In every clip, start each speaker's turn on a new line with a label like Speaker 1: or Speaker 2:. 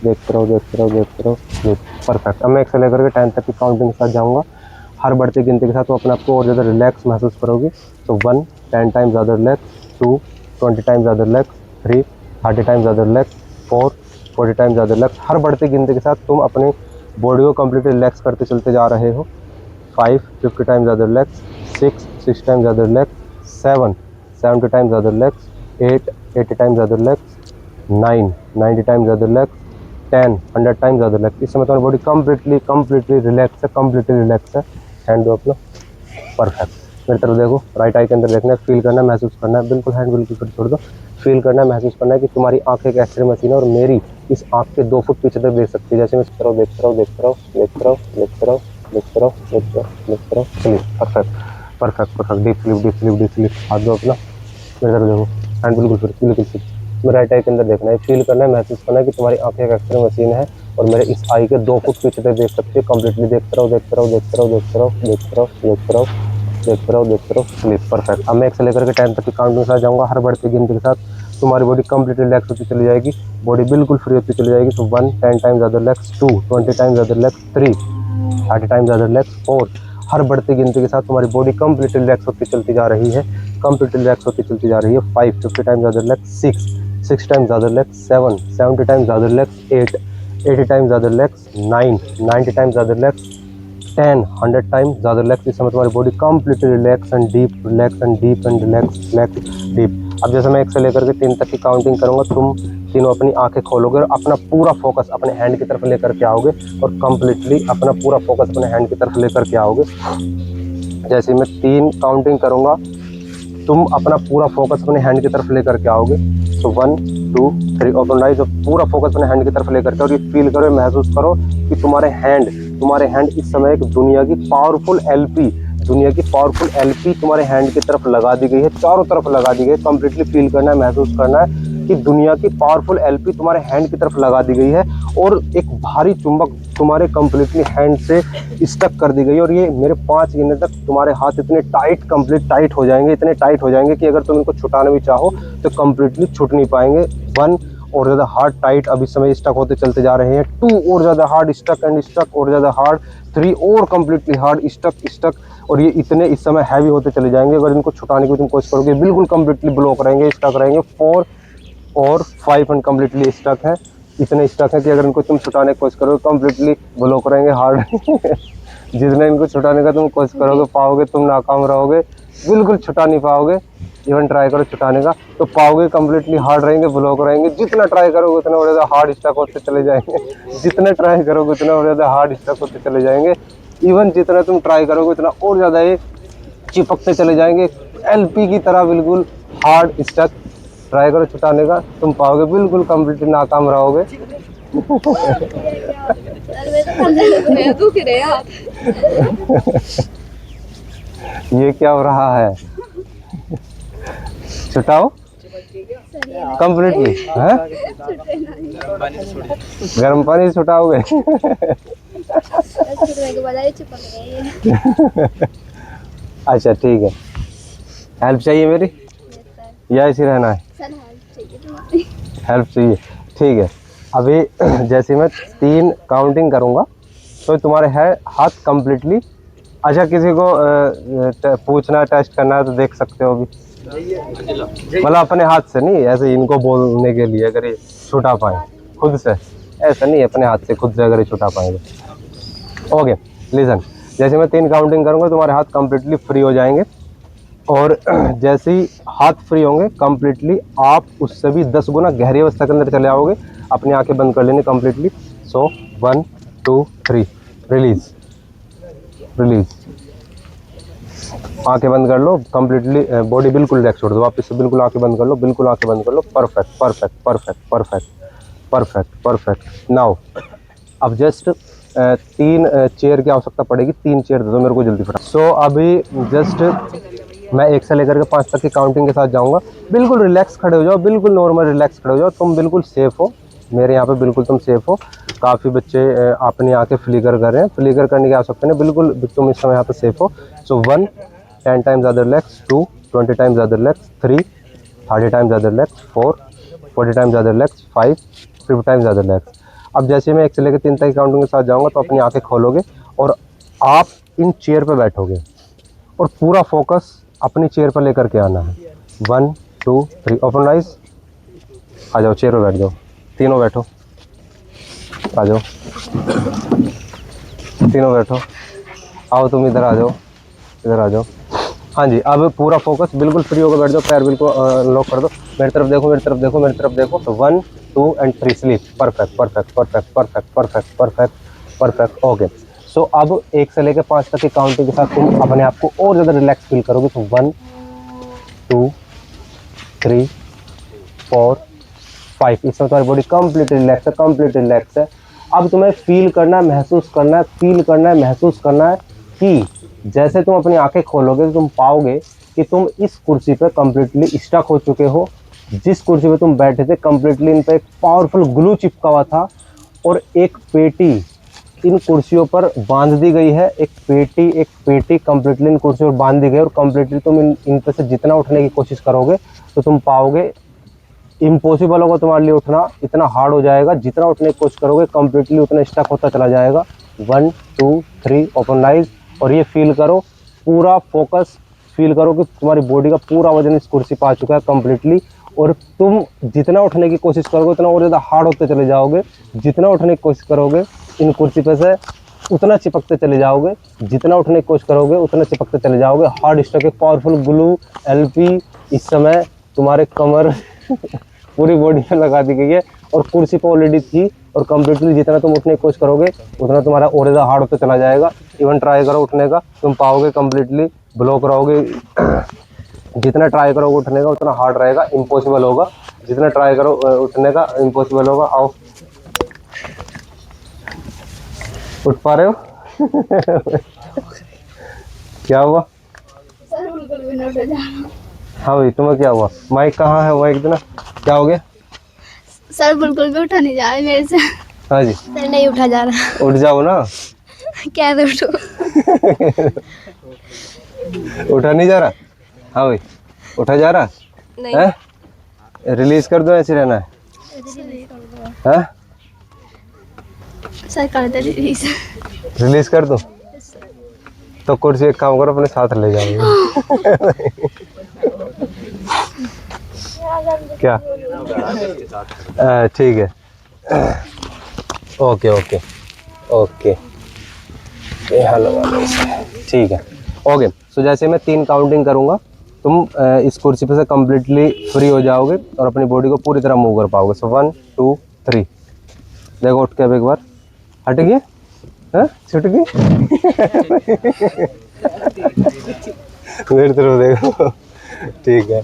Speaker 1: देखते रहो देखते रहो देखते रहो। परफेक्ट। अब मैं एक से लेकर के 10 तक की काउंटिंग के साथ जाऊँगा। हर बढ़ती गिनती के साथ तो अपने आप को और ज़्यादा रिलैक्स महसूस करोगे। तो 1 10 टाइम्स ज़्यादा रिलैक्स, 2 20 टाइम्स ज़्यादा रिलैक्स, 3 30 टाइम्स ज़्यादा रिलैक्स, 4 40 टाइम्स ज़्यादा रिलैक्स। हर बढ़ती गिनती के साथ तुम अपनी बॉडी को कंप्लीटली रिलैक्स करते चलते जा रहे हो। 5 50 टाइम्स ज़्यादा रिलैक्स, 6 60 टाइम्स ज़्यादा रिलैक्स, 7 70 टाइम्स ज़्यादा रिलैक्स, 8 80 टाइम्स ज़्यादा रिलैक्स, 9 90 टाइम्स ज़्यादा रिलैक्स, 10 100 टाइम्स ज़्यादा रिलैक्स। इस समय तुम्हारी बॉडी कंप्लीटली रिलैक्स है, कंप्लीटली रिलैक्स है। हैंड दो अपना। परफेक्ट। मेरी तरफ देखो, राइट आई के अंदर देखना है, फील करना है, महसूस करना है। बिल्कुल हैंड बिल्कुल फिर छोड़ दो। फील करना है, महसूस करना है कि तुम्हारी आंख एक एक्सरे मशीन है और मेरी इस आंख के 2 फुट पीछे तक देख सकती है। जैसे मैं देखते रहो देखते रहो देखते रहो देखते रहो देखते रहो देखते रहो देखते रहो देखते रहो। चलिए perfect perfect perfect. Deep sleep deep sleep deep sleep. हाथ दो अपना। मेरी तरफ देखो, हैंड बिल्कुल फिर बिल्कुल फिर। मेरे राइट आई के अंदर देखना है, फील करना है, महसूस करना है कि तुम्हारी आंखें एक एक्सरे मशीन है और मेरे इस आई के 2 फुट पीछे तक देख सकती है। कंप्लीटली देखते रहो देखते रहो देखते रहो देखते रहो देखते रहो देखते रहो देखते रहो देखते रहो। स्लीप। परफेक्ट। अब मैं 1 से लेकर के 10 तक की काउंटिंग के साथ जाऊँगा। हर बढ़ती गिनती के साथ तुम्हारी बॉडी कंप्लीटली रिलैक्स होती चली जाएगी, बॉडी बिल्कुल फ्री होती चली जाएगी। तो 1 10 टाइम्स ज़्यादा रिलैक्स, 2 20 टाइम्स ज़्यादा रिलैक्स, 3 30 टाइम्स ज़्यादा रिलैक्स, 4 हर बढ़ती गिनती के साथ तुम्हारी बॉडी कंप्लीटली रिलैक्स होती चलती जा रही है, कंप्लीटली रिलैक्स होती चलती जा रही है। 5 50 टाइम्स ज़्यादा रिलैक्स, 6 6 टाइम्स ज़्यादा रिलैक्स, 7 70 टाइम्स ज़्यादा रिलैक्स, 8 80 टाइम्स ज़्यादा रिलैक्स, 9 90 टाइम्स ज़्यादा रिलैक्स, 10 100 टाइम्स ज़्यादा रिलैक्स। इस समय तुम्हारी body completely relax and deep relax and deep and relax relax deep. अब जैसे मैं 1 से लेकर के 3 तक की काउंटिंग करूंगा, तुम तीनों अपनी आंखें खोलोगे और अपना पूरा फोकस अपने हैंड की तरफ लेकर के आओगे और कंप्लीटली अपना पूरा फोकस अपने हैंड की तरफ लेकर के आओगे। जैसे मैं 3 काउंटिंग करूंगा, तुम अपना पूरा फोकस अपने हैंड की तरफ लेकर के आओगे। तो 1 2 3 ओपन आइज। पूरा फोकस अपने हैंड की तरफ लेकर के और ये फील करो, महसूस करो कि तुम्हारे हैंड इस समय एक दुनिया की पावरफुल एलपी तुम्हारे हैंड की तरफ लगा दी गई है, चारों तरफ लगा दी गई है। कंप्लीटली फील करना है, महसूस करना है कि दुनिया की पावरफुल एलपी तुम्हारे हैंड की तरफ लगा दी गई है और एक भारी चुंबक तुम्हारे कंप्लीटली हैंड से स्टक कर दी गई है। और ये मेरे 5 गिनने तक तुम्हारे हाथ इतने कंप्लीट टाइट हो जाएंगे, इतने टाइट हो जाएंगे कि अगर तुम इनको छुटाना भी चाहो तो कंप्लीटली छूट नहीं पाएंगे। 1 और ज़्यादा हार्ड टाइट अभी समय स्टक होते चलते जा रहे हैं, 2 और ज़्यादा हार्ड स्टक एंड स्टक और ज़्यादा हार्ड, 3 और कंप्लीटली हार्ड स्टक और ये इतने इस समय हैवी होते चले जाएंगे। अगर इनको छुटाने की तुम कोशिश करोगे बिल्कुल कंप्लीटली ब्लॉक रहेंगे, स्टक रहेंगे। 4 और 5 एंड कम्प्लीटली स्टक है, इतने स्टक है कि अगर इनको तुम छुटाने की कोशिश करोगे कंप्लीटली ब्लॉक रहेंगे, हार्ड जितने इनको छुटाने का तुम कोशिश करोगे पाओगे तुम नाकाम रहोगे, बिल्कुल छुटा नहीं पाओगे। इवन ट्राई करो छुटाने का तो पाओगे कंप्लीटली हार्ड रहेंगे, ब्लॉक रहेंगे। जितना ट्राई करोगे उतना और ज़्यादा हार्ड स्टक होते चले जाएंगे, जितना ट्राई करोगे उतना और ज़्यादा हार्ड स्टक होते चले जाएंगे। इवन जितना तुम ट्राई करोगे उतना और ज़्यादा ये चिपकते चले जाएंगे, एलपी की तरह बिल्कुल हार्ड स्टक। ट्राई करो छुटाने का, तुम पाओगे बिल्कुल कंप्लीटली नाकाम रहोगे। ये क्या हो रहा है? छुटाओ कंप्लीटली है, गर्म पानी से छुटाओगे। अच्छा ठीक है, हेल्प चाहिए मेरी या ऐसे रहना है? हेल्प चाहिए, ठीक है। अभी जैसे मैं 3 काउंटिंग करूँगा तो तुम्हारे है हाथ कंप्लीटली। अच्छा किसी को पूछना टेस्ट करना है तो देख सकते हो अभी, मतलब अपने हाथ से नहीं, ऐसे इनको बोलने के लिए अगर ये छुटा पाए खुद से, ऐसा नहीं अपने हाथ से खुद से अगर ये छुटा पाएंगे। ओके लिसन, जैसे मैं 3 काउंटिंग करूँगा तुम्हारे हाथ कंप्लीटली फ्री हो जाएंगे और जैसे ही हाथ फ्री होंगे कंप्लीटली आप उससे भी 10 गुना गहरी अवस्था के अंदर चले आओगे। अपनी आंखें बंद कर लेनी कंप्लीटली। सो 1 2 3 रिलीज रिलीज। आंखें बंद कर लो कंप्लीटली, बॉडी बिल्कुल रिलैक्स छोड़ दो, वापस से बिल्कुल आंखें बंद कर लो, बिल्कुल आंखें बंद कर लो। Perfect perfect perfect perfect perfect perfect. Now अब जस्ट 3 चेयर की आवश्यकता पड़ेगी, 3 चेयर दे दो मेरे को जल्दी फटाफट। सो अभी जस्ट मैं 1 से लेकर के 5 तक की काउंटिंग के साथ जाऊंगा। बिल्कुल रिलैक्स खड़े हो जाओ, बिल्कुल नॉर्मल रिलैक्स खड़े हो जाओ। तुम बिल्कुल सेफ हो मेरे यहाँ पे, बिल्कुल तुम सेफ हो। काफ़ी बच्चे अपनी आंखें फ्लिकर कर रहे हैं, फ्लिकर करने की आवश्यकता नहीं, बिल्कुल तुम इस समय यहाँ पे सेफ हो। सो 1 10 टाइम्स ज़्यादा रिलैक्स, 2 20 टाइम्स ज़्यादा रिलैक्स, 3 30 टाइम्स ज़्यादा रिलैक्स, 4 40 टाइम्स ज़्यादा रिलैक्स, 5 50 टाइम्स ज़्यादा रिलैक्स। अब जैसे मैं 1 से लेकर 3 तक की काउंटिंग के साथ जाऊंगा तो अपनी आंखें खोलोगे और आप इन चेयर पे बैठोगे और पूरा फोकस अपनी चेयर पर लेकर के आना है। 1 2 3 ओपन आइज। आ जाओ चेयर पर बैठ जाओ, तीनों बैठो, आ जाओ तीनों बैठो, आओ तुम इधर आ जाओ, इधर आ जाओ। हाँ जी, अब पूरा फोकस बिल्कुल फ्री होकर बैठ जाओ, पैर बिल्कुल लॉक कर दो, मेरी तरफ देखो, मेरी तरफ देखो, मेरी तरफ देखो। तो 1 2 and 3 sleep. Perfect perfect perfect perfect perfect perfect perfect. Okay, so अब 1 से लेकर 5 तक की काउंटिंग के साथ तुम अपने आप को और ज़्यादा रिलैक्स फील करोगे। तो 1 2 3 4 5। इसमें तुम्हारी बॉडी कंप्लीट रिलैक्स है, कंप्लीट रिलैक्स है। अब तुम्हें फील करना है, महसूस करना है, फील करना है, महसूस करना है कि जैसे तुम अपनी आंखें खोलोगे तो तुम पाओगे कि तुम इस कुर्सी पे कंप्लीटली स्टक हो चुके हो। जिस कुर्सी पे तुम बैठे थे कंप्लीटली इन पे एक पावरफुल ग्लू चिपका हुआ था और एक पेटी इन कुर्सियों पर बांध दी गई है। एक पेटी कंप्लीटली इन कुर्सियों पर बांध दी गई और कंप्लीटली तुम इन पे से जितना उठने की कोशिश करोगे तो तुम पाओगे इम्पॉसिबल होगा तुम्हारे लिए उठना, इतना हार्ड हो जाएगा। जितना उठने की कोशिश करोगे कंप्लीटली उतना स्टक होता चला जाएगा। 1 2 3 ओपन आइज। और ये फील करो, पूरा फोकस फील करो कि तुम्हारी बॉडी का पूरा वजन इस कुर्सी पर आ चुका है कंप्लीटली। और तुम जितना उठने की कोशिश करोगे उतना और ज़्यादा हार्ड होते चले जाओगे। जितना उठने की कोशिश करोगे इन कुर्सी पे से उतना चिपकते चले जाओगे। जितना उठने की कोशिश करोगे उतना चिपकते चले जाओगे। हार्ड स्टक, एक पावरफुल ग्लू एलपी इस समय तुम्हारे कमर पूरी बॉडी में लगा दी गई है और कुर्सी पर ऑलरेडी थी। और कंप्लीटली जितना तुम उठने की कोशिश करोगे उतना तुम्हारा और ज़्यादा हार्ड होता चला जाएगा। इवन ट्राई करो उठने का, तुम पाओगे कंप्लीटली ब्लॉक रहोगे। जितना ट्राई करोगे उठने का उतना हार्ड रहेगा, इम्पॉसिबल होगा। जितना ट्राई करो उठने का इम्पॉसिबल होगा। आओ, उठ पा रहे हो? क्या हुआ? हाँ भाई, तुम्हें क्या हुआ? माइक कहाँ है? माइक देना। क्या हो गया?
Speaker 2: सर बिल्कुल भी उठा नहीं जा रहा है मेरे से।
Speaker 1: हाँ जी,
Speaker 2: सर नहीं उठा जा रहा।
Speaker 1: उठ जाओ ना।
Speaker 2: कैसे उठो?
Speaker 1: उठा नहीं जा रहा? हाँ भाई, उठा जा रहा
Speaker 2: नहीं।
Speaker 1: है? रिलीज कर दो, ऐसे रहना है। हाँ?
Speaker 2: सर कर दे रिलीज।
Speaker 1: रिलीज कर दो तो कुर्सी एक काम करो, अपने साथ ले जाओ। क्या? ठीक है, ओके ओके ओके, यहाँ लगा दो इसे। ठीक है, ओके। सो जैसे मैं 3 काउंटिंग करूँगा तुम इस कुर्सी पे से कम्प्लीटली फ्री हो जाओगे और अपनी बॉडी को पूरी तरह मूव कर पाओगे। सो 1 2 3। देखो उठ के अब एक बार हट गई, हाँ छुट गई। मेरी तरफ देखो, ठीक है।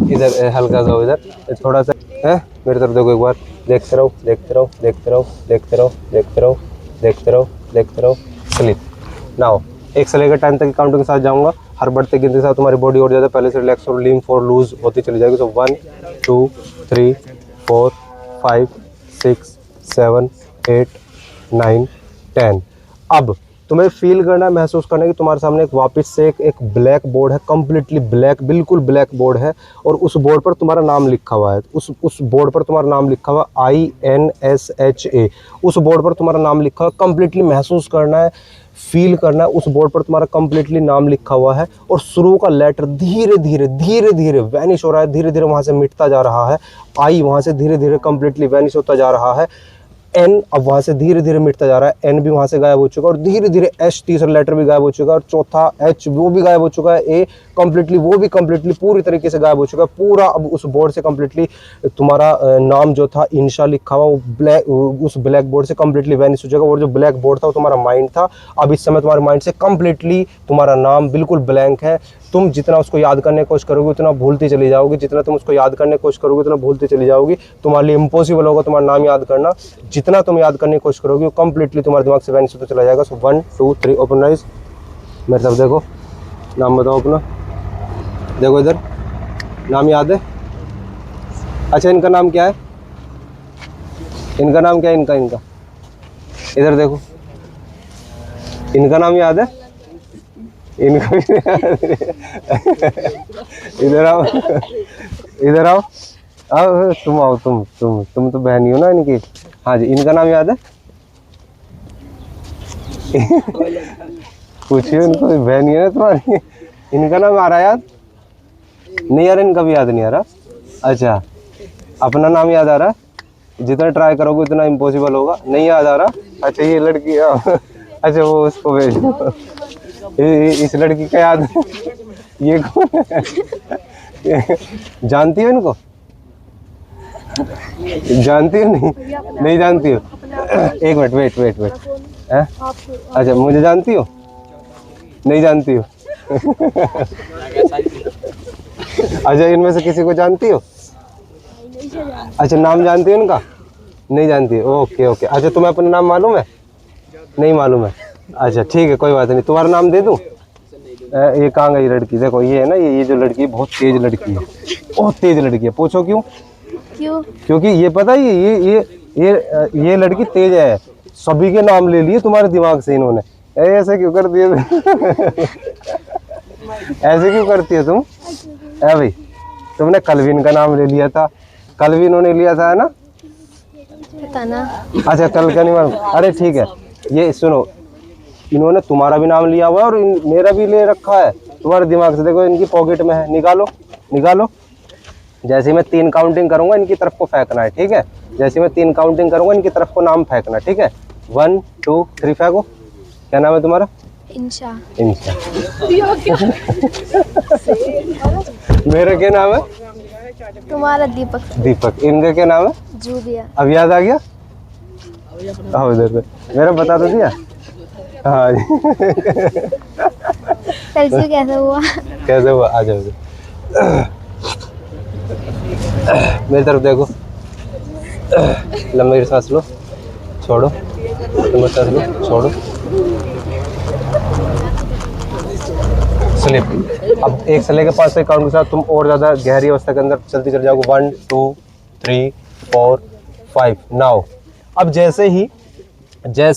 Speaker 1: इधर हल्का सा, इधर थोड़ा सा है। मेरी तरफ देखो एक बार, देखते रहो देखते रहो देखते रहो देखते रहो देखते रहो देखते रहो देखते रहो। Sleep now. 1 से लेकर 10 तक की काउंटिंग के साथ जाऊंगा। हर बढ़ते गिनते के साथ तुम्हारी बॉडी और ज़्यादा पहले से रिलैक्स और लीन फॉर लूज होती चली जाएगी। तो 1 2 3 4 5 6 7 8 9 10। अब तुम्हें फील करना है, महसूस करना है कि तुम्हारे सामने एक वापस से एक ब्लैक बोर्ड है, कम्प्लीटली ब्लैक, बिल्कुल ब्लैक बोर्ड है। और उस बोर्ड पर तुम्हारा नाम लिखा हुआ है। उस बोर्ड पर तुम्हारा नाम लिखा हुआ INSHA। उस बोर्ड पर तुम्हारा नाम लिखा हुआ, कम्प्लीटली महसूस करना है, फील करना है। उस बोर्ड पर तुम्हारा कम्प्लीटली नाम लिखा हुआ है और शुरू का लेटर धीरे धीरे धीरे धीरे वैनिश हो रहा है, धीरे धीरे वहाँ से मिटता जा रहा है। I वहाँ से धीरे धीरे कम्प्लीटली वैनिश होता जा रहा है। N अब वहाँ से धीरे धीरे मिटता जा रहा है। N भी वहाँ से गायब हो चुका है और धीरे धीरे H तीसरा लेटर भी गायब हो चुका है और चौथा H वो भी गायब हो चुका है। A कम्प्लीटली वो भी कम्प्लीटली पूरी तरीके से गायब हो चुका है। पूरा अब उस बोर्ड से कम्प्लीटली तुम्हारा नाम जो था इंशा लिखा हुआ वो उस ब्लैक बोर्ड से कम्प्लीटली वैनिश हो जाएगा। और जो ब्लैक बोर्ड था वो तुम्हारा माइंड था। अब इस समय तुम्हारे माइंड से कम्प्लीटली तुम्हारा नाम बिल्कुल ब्लैंक है। तुम जितना उसको याद करने की कोशिश करोगे उतना भूलती चली जाओगी। जितना तुम उसको याद करने की कोशिश करोगे उतना भूलती चली जाओगी। तुम्हारे लिए इम्पॉसिबल होगा तुम्हारा नाम याद करना। जितना तुम याद करने की कोशिश करोगे वो कम्प्लीटली तुम्हारे दिमाग से वैनिश होता चला जाएगा। सो 1 2 3 ओपन आइज। मेरे तरफ देखो, नाम बताओ अपना। देखो इधर, नाम याद है? अच्छा, इनका नाम क्या है? इनका नाम क्या है? इनका इधर देखो, इनका नाम याद है? इनका भी इधर आओ, इधर आओ। अब तुम आओ, तुम तो बहनी हो ना इनकी। हाँ जी, इनका नाम याद है? पूछिए इनको, बहनी है ना तुम्हारी। इनका नाम आ रहा है याद? नहीं यार, इनका भी याद नहीं आ रहा। अच्छा, अपना नाम याद आ रहा? जितना ट्राई करोगे उतना इम्पॉसिबल होगा। नहीं याद आ रहा? अच्छा ये लड़की अच्छा वो उसको भेज दो। इस लड़की का याद है? ये कौन है? जानती हो इनको? जानती हो? नहीं जानती हो? एक मिनट, वेट। हैं? अच्छा, मुझे जानती हो? नहीं जानती हो? अच्छा, इनमें से किसी को जानती हो? अच्छा, नाम जानती हो इनका? नहीं जानती है, ओके। अच्छा, तुम्हें अपना नाम मालूम है? नहीं मालूम है। अच्छा ठीक है, कोई बात नहीं। तुम्हारा नाम दे दूं? ये कहाँ गई लड़की? देखो ये है ना, ये जो लड़की बहुत तेज लड़की है, बहुत तेज लड़की है। पूछो क्यों?
Speaker 2: क्यों?
Speaker 1: क्योंकि ये पता है, ये लड़की तेज है। सभी के नाम ले लिए तुम्हारे दिमाग से इन्होंने। ऐसे क्यों कर दिए? ऐसे क्यों करती है तुम? भाई, तुमने कल भी इनका नाम ले लिया था, कल भी इन्होंने लिया था, है ना?
Speaker 2: पता ना।
Speaker 1: अच्छा, कल का नहीं मालूम। अरे ठीक है, ये सुनो, इन्होंने तुम्हारा भी नाम लिया हुआ है और मेरा भी ले रखा है तुम्हारे दिमाग से। देखो इनकी पॉकेट में है, निकालो। जैसे मैं 3 काउंटिंग करूंगा इनकी तरफ को फेंकना है, ठीक है? जैसे मैं 3 काउंटिंग करूंगा इनकी तरफ को नाम फेंकना, ठीक है? 1 2 3 फेंको। क्या नाम है तुम्हारा?
Speaker 2: इंशा।
Speaker 1: मेरा क्या नाम है?
Speaker 2: तुम्हारा दीपक।
Speaker 1: इनका क्या नाम है?
Speaker 2: जूलिया।
Speaker 1: अब याद आ गया? आओ इधर से, मेरा बता तो दिया। हाँ जी।
Speaker 2: कैसे हुआ?
Speaker 1: कैसे हुआ? आ जाओ मेरी तरफ देखो। लंबी सांस लो, छोड़ो, लंबी सांस लो, छोड़ो, स्लिप। अब 1 से लेकर 5 तक काउंट के साथ तुम और ज़्यादा गहरी अवस्था के अंदर चलती चल जाओगे। 1 2 3 4 5। नाउ अब जैसे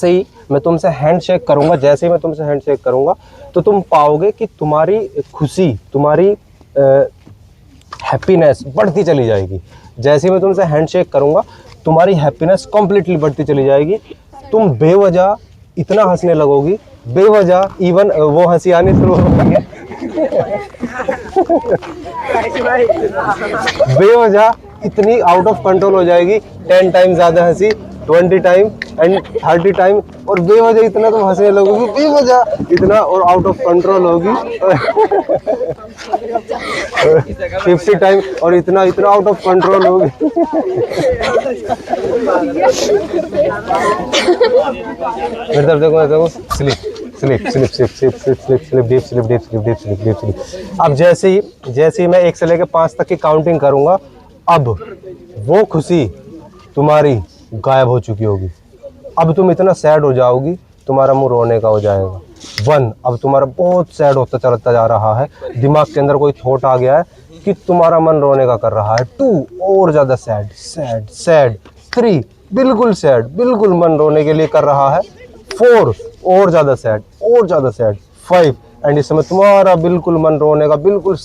Speaker 1: ही मैं तुमसे हैंड शेक करूंगा, तो तुम पाओगे कि तुम्हारी खुशी, तुम्हारी हैप्पीनेस बढ़ती चली जाएगी। जैसे ही मैं तुमसे हैंड शेक करूंगा, तुम्हारी हैप्पीनेस कंप्लीटली बढ़ती चली जाएगी। तुम बेवजह इतना हंसने लगोगी, बेवजह इवन वो हंसी आनी शुरू हो गई है। बेवजह इतनी आउट ऑफ कंट्रोल हो जाएगी, 10 टाइम ज्यादा हंसी, 20 टाइम एंड 30 टाइम, और बेवजह इतना तुम हंसने लगोगी, बेवजह इतना, और आउट ऑफ कंट्रोल होगी 50 टाइम, और इतना आउट ऑफ कंट्रोल होगी। मेरी तरफ देखो, स्लिप। अब जैसे ही मैं 1 से लेकर 5 तक की काउंटिंग करूंगा, अब वो खुशी तुम्हारी गायब हो चुकी होगी। अब तुम इतना सैड हो जाओगी, तुम्हारा मुंह रोने का हो जाएगा। 1, अब तुम्हारा बहुत सैड होता चलता जा रहा है, दिमाग के अंदर कोई थॉट आ गया है कि तुम्हारा मन रोने का कर रहा है। 2, और ज्यादा सैड। 3, बिल्कुल सैड, बिल्कुल मन रोने के लिए कर रहा है। 4, और ज्यादा सैड। 5, एंड इस समय तुम्हारा बिल्कुल मन रोने का, बिल्कुल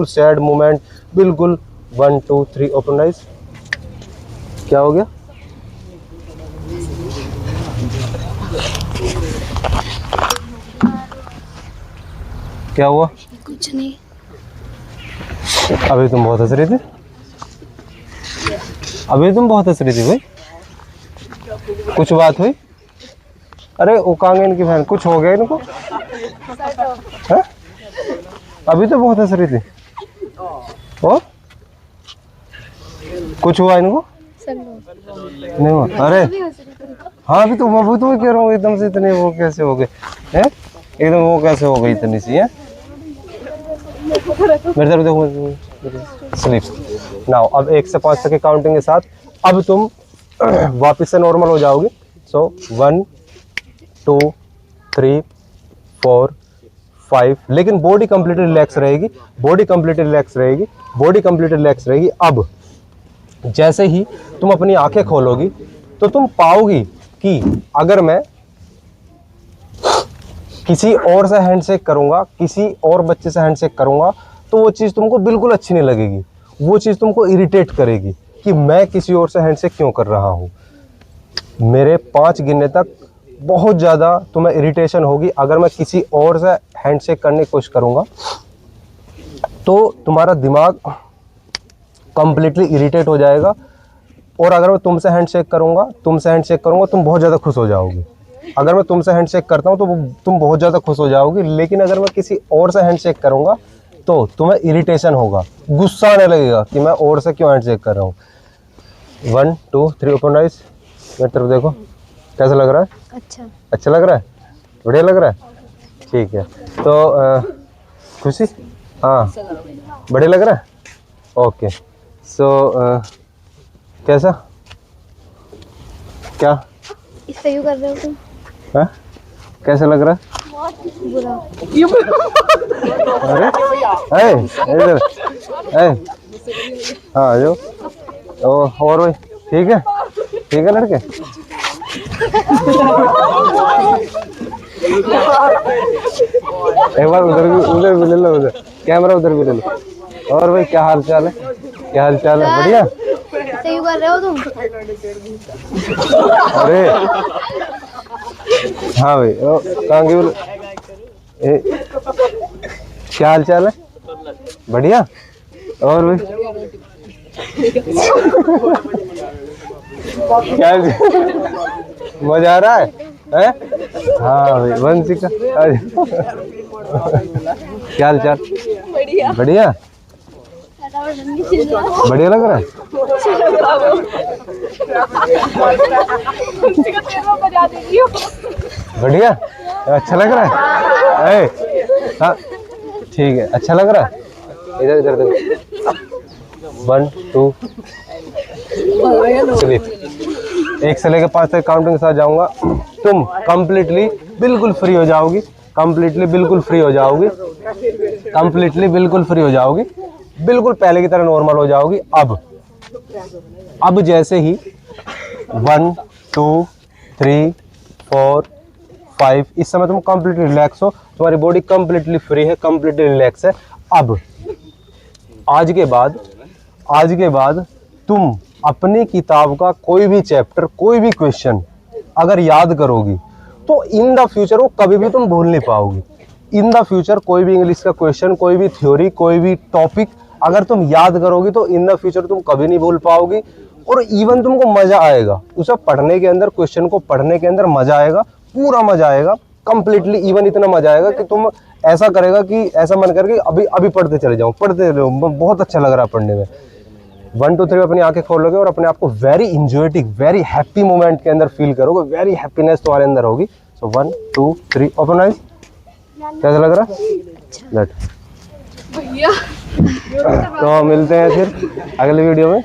Speaker 1: सैड मोमेंट, बिल्कुल। 1 2 3 ओपन आइज। क्या हो गया? क्या हुआ?
Speaker 2: कुछ नहीं।
Speaker 1: अभी तुम बहुत हंस रही थी भाई। कुछ बात हुई? अरे वो कांगे इनकी बहन, कुछ हो गया इनको? है? अभी तो बहुत हंस रही थी। और कुछ हुआ इनको? नहीं हुआ? अरे हाँ, अभी तो मैं कह रहा हूँ, एकदम से इतने वो कैसे हो गए हैं? एकदम वो कैसे हो गई इतनी सी है? मेरे तरफ देखो, स्लिप। नाउ अब 1 से 5 तक की काउंटिंग के साथ अब तुम वापस से नॉर्मल हो जाओगे। सो 1 2 3 4 5, लेकिन बॉडी कंप्लीटली रिलैक्स रहेगी। अब जैसे ही तुम अपनी आंखें खोलोगी, तो तुम पाओगी कि अगर मैं किसी और से हैंडशेक करूंगा, किसी और बच्चे से हैंडशेक करूंगा, तो वो चीज़ तुमको बिल्कुल अच्छी नहीं लगेगी। वो चीज़ तुमको इरिटेट करेगी कि मैं किसी और से हैंडशेक क्यों कर रहा हूँ। मेरे 5 गिनने तक बहुत ज़्यादा तुम्हें इरिटेशन होगी। अगर मैं किसी और से हैंडशेक करने की कोशिश करूँगा तो तुम्हारा दिमाग कम्प्लीटली इरिटेट हो जाएगा। और अगर मैं तुमसे हैंडशेक करूँगा तुम बहुत ज़्यादा खुश हो जाओगी। अगर मैं तुमसे हैंडशेक करता हूँ तो तुम बहुत ज़्यादा खुश हो जाओगी। लेकिन अगर मैं किसी और से हैंडशेक करूँगा तो तुम्हें इरिटेशन होगा, गुस्सा आने लगेगा कि मैं और से क्यों हैंडशेक कर रहा हूँ। 1 2 3 ओपन आइज। मेरी तरफ देखो, कैसा लग रहा है?
Speaker 2: अच्छा।
Speaker 1: अच्छा लग रहा है, बढ़िया लग रहा है, ठीक है। तो खुशी, हाँ बढ़िया लग रहा है, ओके। सो कैसा, क्या
Speaker 2: इससे क्यों कर रहे हो तुम?
Speaker 1: है, कैसा लग रहा है?
Speaker 2: बुरा।
Speaker 1: अरे इधर हाँ जो और भाई ठीक है लड़के। एक बार उधर भी ले लो, उधर कैमरा उधर भी ले लो। और भाई क्या हाल चाल है, बढ़िया?
Speaker 2: इससे क्यों कर रहे हो तुम?
Speaker 1: अरे हाँ भाई कहाँ की बोल, क्या हाल चाल है, बढ़िया? और भाई क्या मजा आ रहा है? हाँ भाई वंशी का क्या हाल चाल, बढ़िया बढ़िया लग रहा है। बढ़िया, अच्छा लग रहा है, हाँ ठीक है, अच्छा लग रहा है। इधर इधर देखो, 1 2 चलिए 1 से लेकर 5 तक काउंटिंग के साथ जाऊंगा। तुम कंप्लीटली बिल्कुल फ्री हो जाओगी, बिल्कुल पहले की तरह नॉर्मल हो जाओगी। अब जैसे ही 1 2 3 4 5 इस समय तुम कंप्लीटली रिलैक्स हो, तुम्हारी बॉडी कंप्लीटली फ्री है, कंप्लीटली रिलैक्स है। अब आज के बाद तुम अपनी किताब का कोई भी चैप्टर, कोई भी क्वेश्चन अगर याद करोगी तो इन द फ्यूचर वो कभी भी तुम भूल नहीं पाओगी। इन द फ्यूचर कोई भी इंग्लिश का क्वेश्चन, कोई भी थ्योरी, कोई भी टॉपिक अगर तुम याद करोगी तो इन द फ्यूचर तुम कभी नहीं भूल पाओगी। और इवन तुमको मजा आएगा उसे पढ़ने के अंदर, क्वेश्चन को पढ़ने के अंदर मजा आएगा, पूरा मजा आएगा कंप्लीटली। इवन इतना मजा आएगा कि तुम ऐसा करेगा कि ऐसा मन करके अभी पढ़ते चले जाओ, बहुत अच्छा लग रहा है पढ़ने में। 1 2 3 अपनी आंखें खोलोगे और अपने आप को वेरी इंजॉयटिंग, वेरी हैप्पी मोमेंट के अंदर फील करोगे, वेरी हैप्पीनेस तुम्हारे अंदर होगी। सो 1 2 3 ओपन आइज। कैसा लग रहा है? तो मिलते हैं फिर अगले वीडियो में।